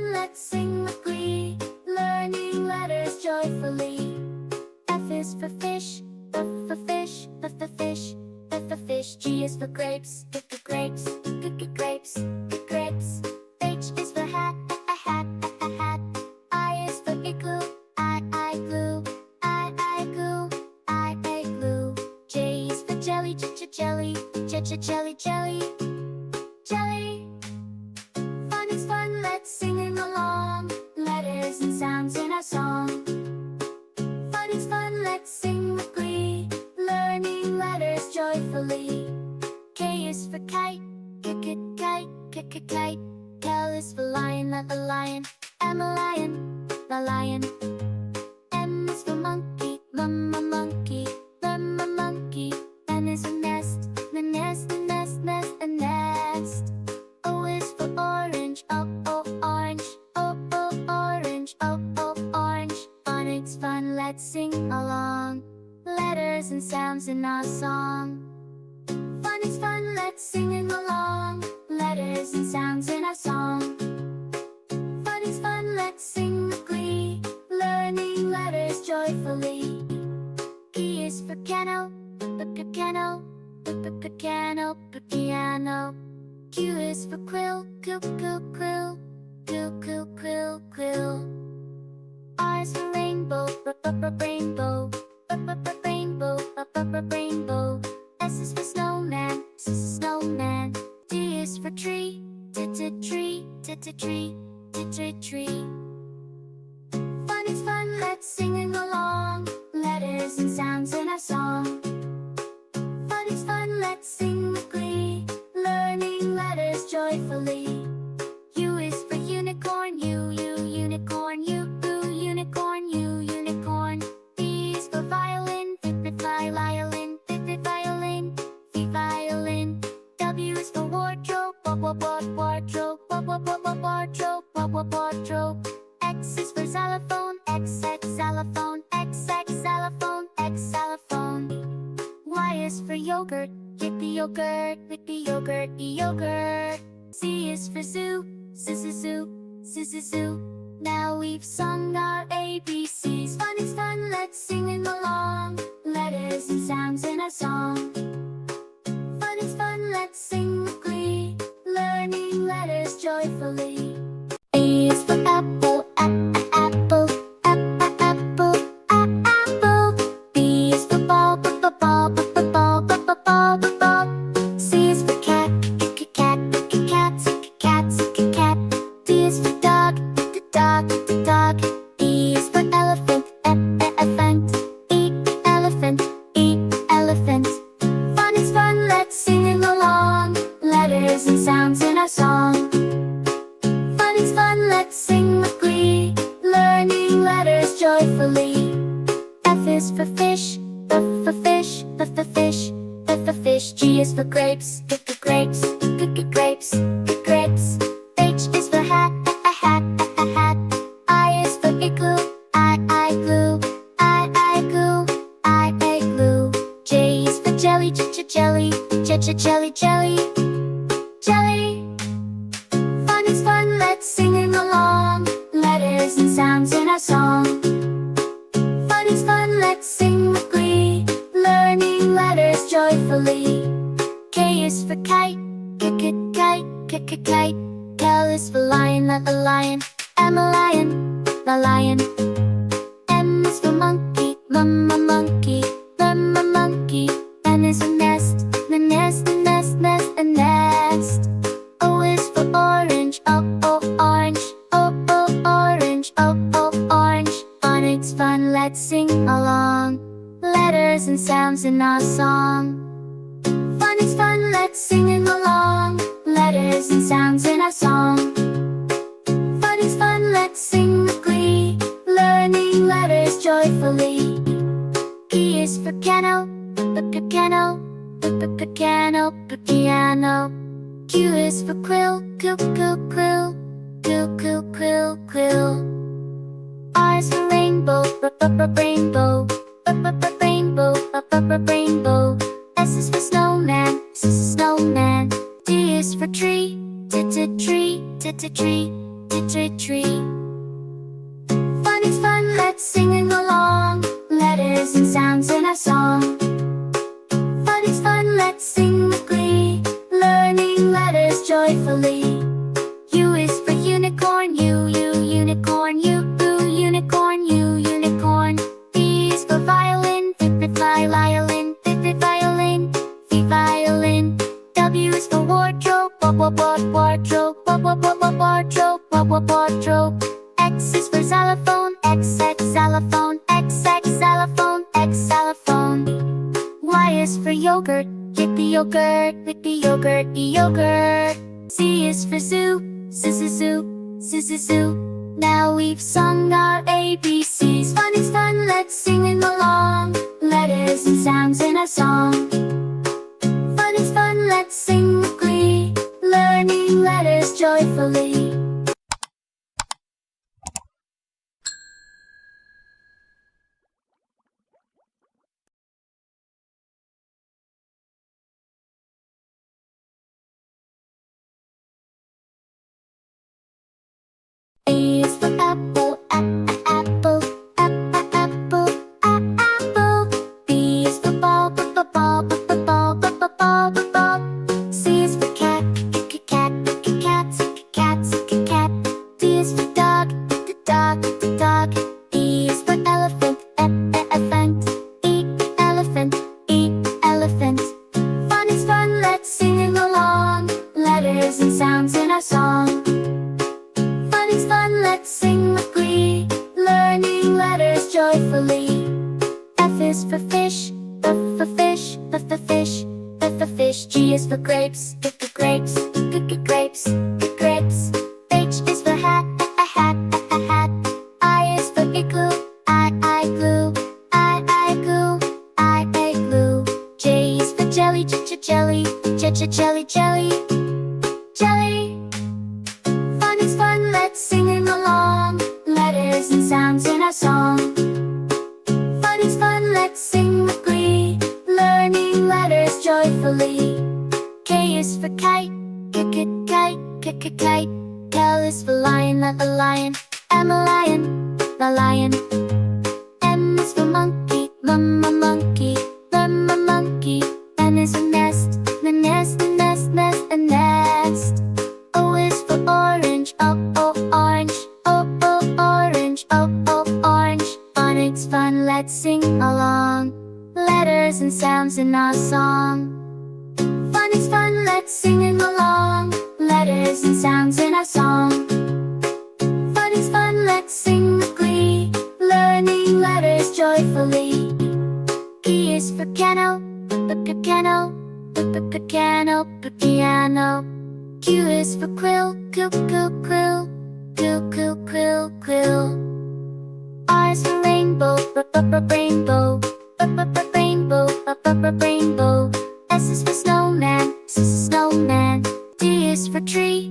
fun, let's sing with glee, learning letters joyfully. F is for fish, F for fish, F for fish, F for fish. G is for grapes, G for grapes, G grapes, G grapes. H is for hat, a hat, a hat. I is for igloo, I glue, I glue, I glue. J is for jelly, jelly, jelly, jelly, jelly. Fun is fun, let's sing along, letters and sounds in our song. Fun is fun, let's sing with glee, learning letters joyfully. K is for kite, kite, kite. L is for lion, a lion, M a lion, the lion. M is for monkey, monkey, a monkey. N is for nest, the nest, a nest. O is for orange, orange, orange, orange. Phonics fun, let's sing along, letters and sounds in our song. Fun is fun, let's sing along, letters and sounds in our song. Fun is fun, let's sing with glee, learning letters joyfully. P is for piano, piano, piano, piano. Q is for quill, quill, quill. R is for rainbow, rainbow, rainbow. S is for snowman, snowman. T is for tree, tree. Fun is fun, let's sing along, letters and sounds in our song. Fun is fun, let's sing with glee, learning letters joyfully. U is for unicorn, unicorn, unicorn, unicorn. V is for violin, violin, violin, violin. W is for wardrobe, wardrobe, wardrobe. X is for xylophone, xylophone, xylophone, xylophone. Y is for yogurt, yogurt, yogurt. Z is for zoo, zoo. Now we've sung our ABCs. Fun is fun, let's sing along, letters and sounds in our song. Fun is fun, let's sing with glee, learning letters joyfully. A is for apple, apple, apple, apple. B is for ball, ball. C is for cat, cat. D is for dog, dog. E is for elephant, elephant. Elephant. Fun is fun, let's sing along, letters and sounds in our song. Fun is fun, let's sing with glee, learning letters joyfully. F is for fish, F for fish, F for fish, F for fish. G is for grapes, grapes, grapes, grapes. H is for hat, a hat, a hat. I is for igloo, I glue, I glue, I glue. J is for jelly, jelly, jelly, jelly. Fun is fun, let's sing along, letters and sounds in our song. Fun is fun, let's sing with glee, learning letters joyfully. K is for kite, kite. L is for lion, a lion, M a lion, the lion. M is for monkey, monkey, monkey. N is for nest, the nest, a nest. O is for orange, orange, orange, orange. Phonics fun, let's sing along, letters and sounds in our song. Fun is fun, let's sing along, letters and sounds in our song. Fun is fun, let's sing with glee, learning letters joyfully. P is for piano, piano, piano. Q is for quill, quill. R is for rainbow, rainbow, rainbow. S is for snowman. D is for tree, tree. tree. Fun is fun, let's sing along. Letters and sounds in our song. Fun is fun, let's sing with glee. Learning letters joyfully. U is for unicorn, unicorn, unicorn, unicorn. V is for violin, violin, violin, violin. W is for wardrobe, wardrobe, wardrobe, wardrobe. X is for xylophone, xylophone, xylophone, xylophone. Y is for yogurt, yippee yogurt, yippee yogurt, yogurt. Z is for zoo, zoo. Now we've sung our ABCs. Fun is fun, let's sing along. Letters and sounds in our song. Fun is fun, let's sing with glee. Learning letters joyfully. A is for apple, apple, apple, apple. B is for ball, ball, ball. C is for cat, cat. D is for dog, dog. E is for elephant, elephant. Elephant. Fun is fun, let's sing along. Letters and sounds in our song. Fun is fun, let's sing with glee. Learning letters joyfully. F is for fish, for fish. G is for grapes, grapes. H is for hat, hat. I is for igloo, igloo. J is for jelly, jelly. Fun is fun, let's sing along. Letters and sounds in our song. Fun is fun, let's sing with glee. Learning letters joyfully. K is for kite, kite. L is for lion, a lion. M a lion, the lion. M is for monkey, monkey. N is for nest, the nest, a nest. O is for orange, orange. Orange. Phonics fun, let's sing along. Letters and sounds in our song. Fun is fun, let's sing along. Letters and sounds in our song. Fun is fun, let's sing with glee. Learning letters joyfully. P is for piano, piano. Q is for quill, quill. R is for rainbow, rainbow. S is for snowman. T is for tree,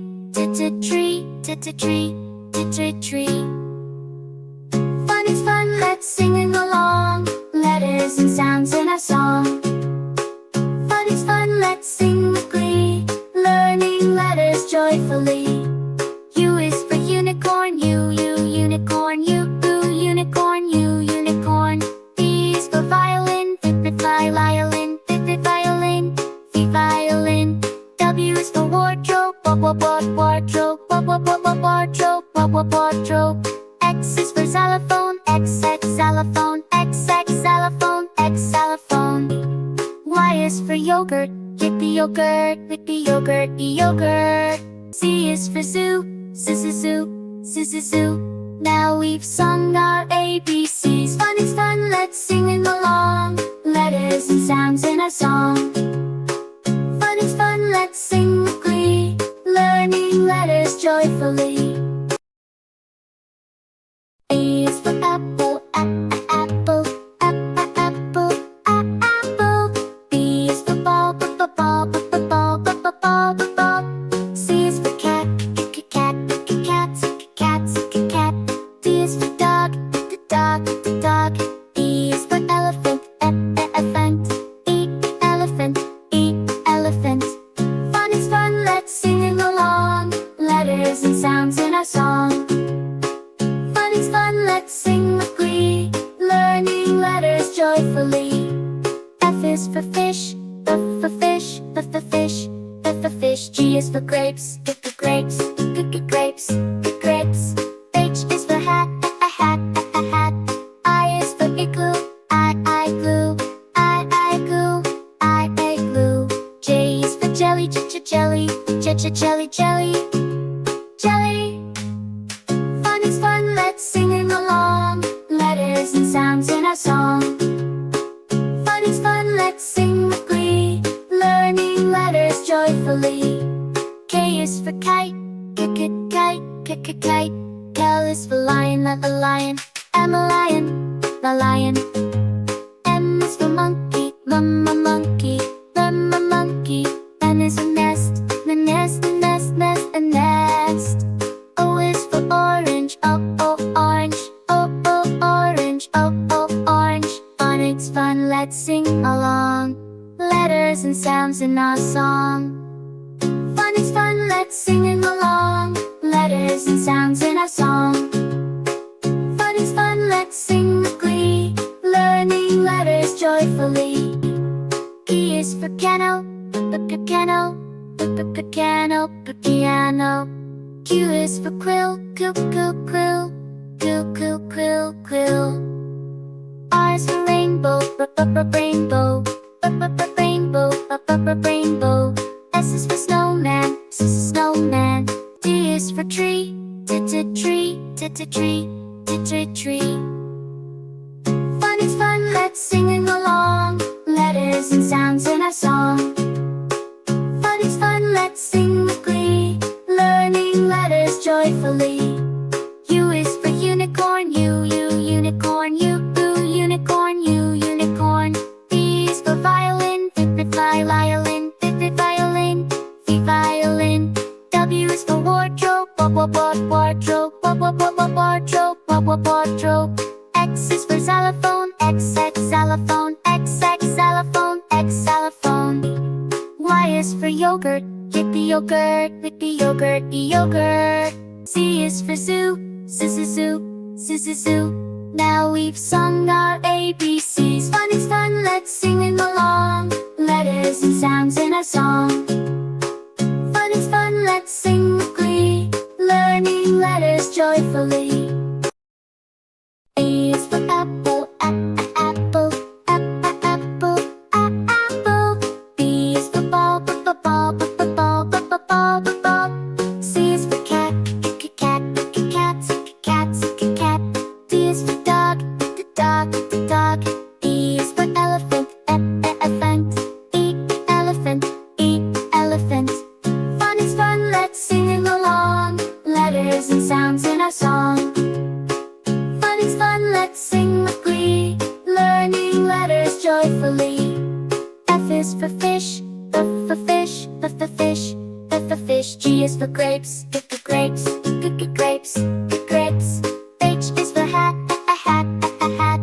tree. Fun is fun, let's sing along. Letters and sounds in our song. Fun is fun, let's sing with glee. Learning letters joyfully. U is for unicorn, unicorn. V is for violin, violin. W is for wardrobe, wardrobe. X is for xylophone, xylophone. Y is for yogurt, yippee yogurt. Z is for zoo, zoo. Now we've sung our ABCs. Fun is fun, let's sing along. Letters and sounds in our song. Fun is fun, let's sing with glee. Learning letters joyfully. A is for apple, apple. B is for ball, ball. C is for cat, D is for dog, dog. E is for elephant, elephant. Elephant. Fun is fun, let's sing along. Letters and sounds is for fish, F for fish, F for fish, F for fish. G is for grapes, G for grapes, G grapes, G grapes. H is for hat, a hat, a hat. I is for igloo, I glue, I glue, I glue. J is for jelly, jelly, jelly, jelly, jelly. Phonics fun, let's sing along. Letters and sounds in our song. Phonics fun, let's sing with glee. Learning letters joyfully. K is for kite, kite, kite. L is for lion, not a lion. M a lion, the lion. M is for monkey, monkey, monkey. N is for nest, the nest, nest, nest, a nest. O is for orange, orange, orange, orange. Phonics fun, let's sing along. Letters and sounds in our song. Phonics fun, let's sing along. Letters and sounds in our song. Phonics fun, let's sing with glee. Learning letters joyfully. P is for piano, piano, piano, piano. Q is for quill, quill, quill, quill. R is for rainbow, rainbow, rainbow, rainbow. S is for snowman, snowman. T is for tree, tree, tree. Phonics fun, let's sing along. Letters and sounds in our song. Phonics fun, let's sing with glee. Learning letters joyfully. U is for unicorn, unicorn, unicorn, unicorn. V is for violin, violin, violin, violin. W is for wardrobe, wardrobe, wardrobe, wardrobe. X is for xylophone, xylophone, xylophone, xylophone. Y is for yogurt, yogurt, yogurt, yogurt. Z is for zoo, zoo. Now we've sung our ABCs. Phonics fun, let's sing along. Letters and sounds in our song. Phonics fun, let's sing with glee. Learning letters joyfully. A is for apple, apple, apple, apple. B is for ball, ball, ball, ball. C is for cat, cat, cat. D is for dog, dog. E is for elephant, elephant. Elephant. Phonics fun, let's sing along. Letters and sounds in our song. Phonics fun, let's sing with glee. Learning letters joyfully. F is for fish, F for fish, F for fish, F for fish. G is for grapes, G for grapes, G grapes, G grapes. H is for hat, a hat, a hat.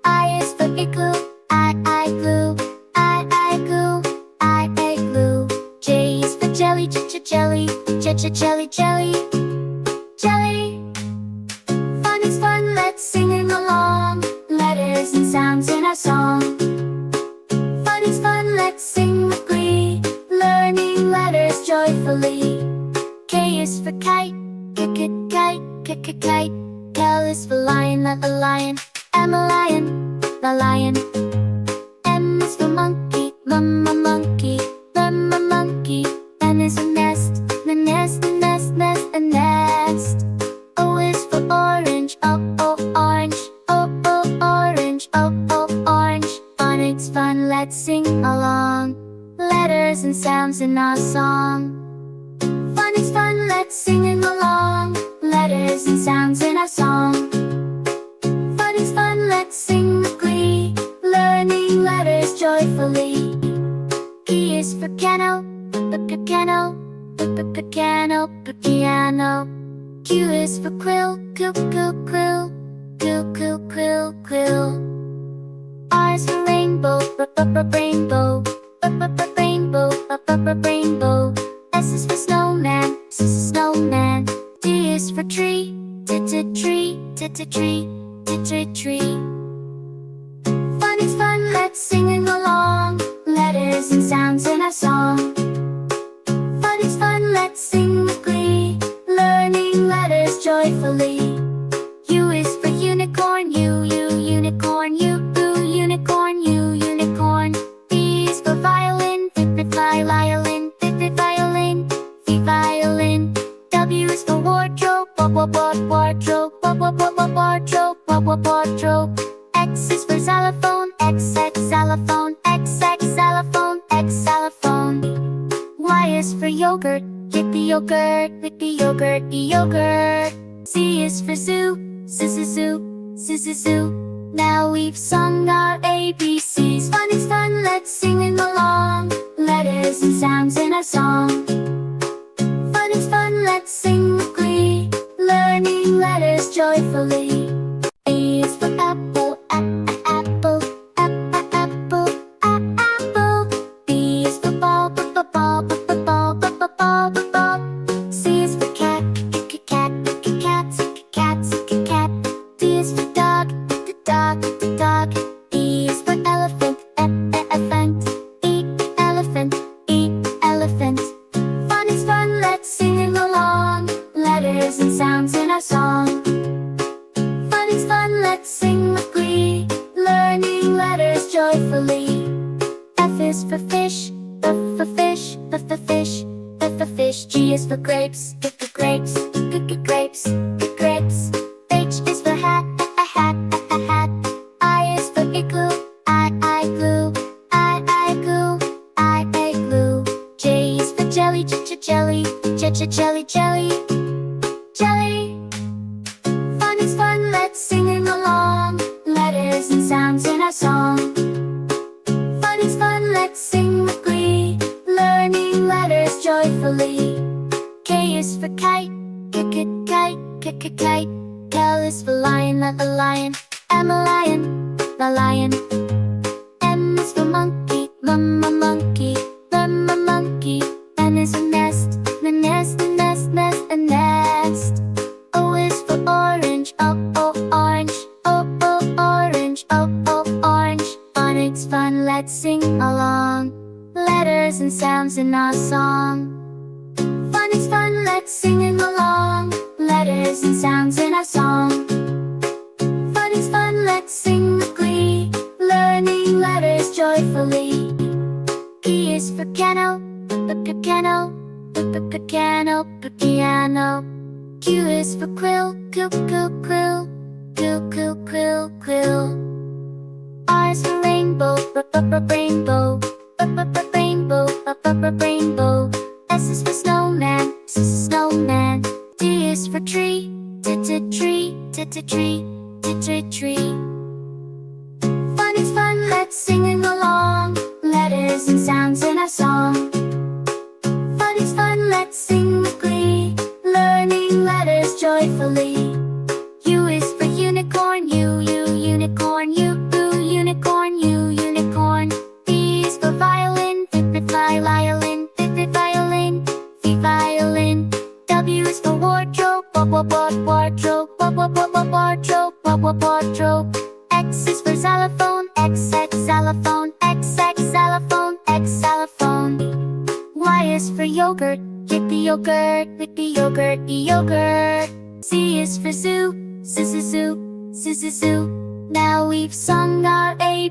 I is for igloo, I glue, I glue, I glue. J is for jelly, jelly, jelly, jelly, jelly. Phonics fun, let's sing along. Letters and sounds in our song. Phonics fun, let's sing with glee. Learning letters joyfully. K is for kite, kite, kite. L is for lion, not a lion. M a lion, the lion. M is for monkey, monkey, monkey. N is for nest, the nest, nest, nest, a nest. O is for orange, orange, orange, orange. Phonics fun, let's sing along. Letters and sounds in our song. Phonics fun, let's sing along. Letters and sounds in our song. Phonics fun, let's sing with glee. Learning letters joyfully. P is for piano, piano, piano, piano. Q is for quill, quill, quill, quill, quill, quill. R is for rainbow, rainbow, rainbow, rainbow. S is for snowman, snowman. T is for tree, tree, tree. Phonics fun, let's sing along. Letters and sounds in a song. Fun is fun, let's sing with glee, learning letters joyfully. U is for unicorn, unicorn, unicorn, unicorn. V is for violin, violin, violin, violin. W is for wardrobe, wardrobe, wardrobe, wardrobe. X is for xylophone, xylophone, xylophone, xylophone. Y is for yogurt, yippee yogurt, yippee yogurt, yogurt. Z is for zoo, zoo, zoo. Now we've sung our ABCs. Fun is fun, let's sing them along. Letters and sounds in a song. Fun is fun, let's sing with glee, learning letters joyfully. A is for apple, apple, apple, apple. B is for ball, ball, ball, ball. C is for cat, cat, cat. D is for dog, dog. E is for elephant, elephant. Elephant, elephant. Fun is fun, let's sing it along. Letters and sounds in a song. Fun is fun, let's sing with glee, learning letters joyfully. F is for fish, for fish, for fish, for fish. G is for grapes, grapes, grapes, grapes. H is for hat, hat. I is for igloo, igloo, igloo. J is for jelly, jelly, jelly. Fun is fun, let's sing it along. Letters and sounds in a song. Fun is fun, let's sing with glee, learning letters joyfully. K is for kite, kite. L is for lion, a lion. M a lion, the lion. M is for monkey, monkey, monkey. N is for nest, the nest, a nest. O is for orange, orange, orange, orange. Phonics fun, let's sing along. Letters and sounds in our song. Fun is fun, let's sing it along. Letters and sounds in our song. Fun is fun, let's sing with glee, learning letters joyfully. P is for piano, piano. Q is for quill, quill. R is for rainbow, rainbow. S is for snowman, snowman. T is for tree, tree. Fun is fun, let's sing it along. Letters and sounds in a song. Fun is fun, let's sing with glee, learning letters joyfully. U is for unicorn, unicorn, unicorn, unicorn. V is for violin, violin, violin. W is for wardrobe, wardrobe, wardrobe. X is for xylophone, xylophone, xylophone, xylophone. Y is for yogurt, yippee yogurt, yippee yogurt, yogurt. Z is for zoo, zoo. Now we've sung our A,